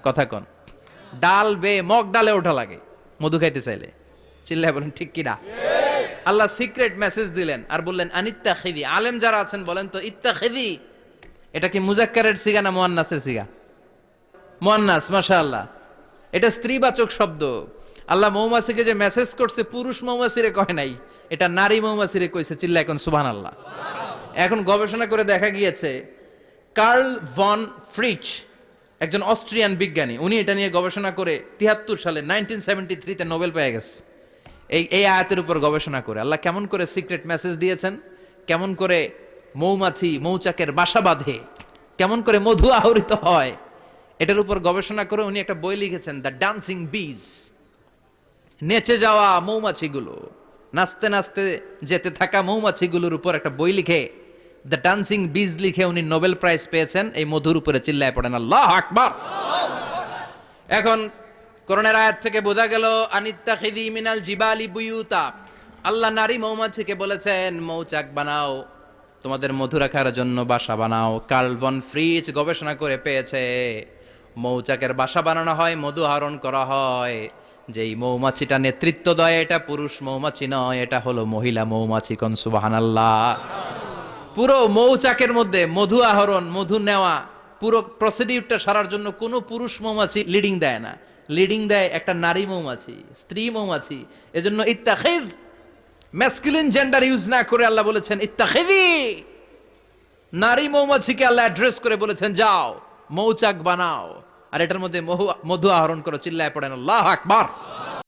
কথা কন, ডাল বে মগ ডালে ওঠা লাগে মধু খাইতে চাইলে। চিল্লায় বলেন ঠিক কিনা? আল্লাহ সিক্রেট মেসেজ দিলেন আর বললেন আনিত্তাখিদি। আলেম যারা আছেন বলেন তো ইত্তাখিদি এটা কি মুজাক্কারের সিগা না মুয়ান্নাসের সিগা? মুয়ান্নাস, মাশাআল্লাহ। এটা স্ত্রীবাচক শব্দ। আল্লাহ মৌমাছিকে যে মেসেজ করছে পুরুষ মৌমাছিরে কয় নাই, এটা নারী মৌমাছিরে কইছে। চিল্লা এখন সুবহানাল্লাহ। এখন গবেষণা করে দেখা গিয়েছে কার্ল ভন ফ্রিচ, একজন অস্ট্রিয়ান বিজ্ঞানী, উনি এটা নিয়ে গবেষণা করে 73 সালে 1973 তে নোবেল পেয়ে গেছে। এই আয়াতের উপর গবেষণা করে আল্লাহ কেমন করে সিক্রেট মেসেজ দিয়েছেন, কেমন করে মৌমাছি মৌচাকের বাসা বাঁধে, কেমন করে মধু আহরিত হয়, এটার উপর গবেষণা করে উনি একটা বই লিখেছেন, দ্য ডান্সিং বিজ। নেচে যাওয়া মৌমাছিগুলো, নাচতে নাচতে যেতে থাকা মৌমাছিগুলোর উপর একটা বই লিখে, দ্য ডান্সিং বিজ লিখে উনি নোবেল প্রাইজ পেয়েছেন এই মধুর উপরে। চিল্লায় পড়েন আল্লাহু আকবার। এখন কোরআনের আয়াত থেকে বোঝা গেল আনিত্তাখিদি মিনাল জিবালি বুয়ুতা, আল্লাহ নারী মৌমাছিকে বলেছেন মৌচাক বানাও, তোমাদের মধু রাখার জন্য বাসা বানাও। কার্ল ভন ফ্রিচ গবেষণা করে পেয়েছে মৌচাকের বাসা বানানো হয়, মধু আহরণ করা হয়, যেই মৌমাছিটা নেতৃত্ব দেয় এটা পুরুষ মৌমাছি নয়, এটা হলো মহিলা মৌমাছি। কোন সুবহানাল্লাহ। পুরো মৌচাকের মধ্যে মধু আহরণ, মধু নেওয়া, পুরো প্রসিডিউরটা সারার জন্য কোনো পুরুষ মৌমাছি লিডিং দেয় না, লিডিং দেয় একটা নারী মৌমাছি, স্ত্রী মৌমাছি। এজন্য ইত্তাখিদ, ম্যাসকুলিন জেন্ডার ইউজ না করে আল্লাহ বলেছেন ইত্তাখিদি। নারী মৌমাছিকে আল্লাহ অ্যাড্রেস করে বলেছেন যাও মৌচাক বানাও আর এটার মধ্যে মধু আহরণ করো। চিল্লায় পড়েন আল্লাহু আকবার।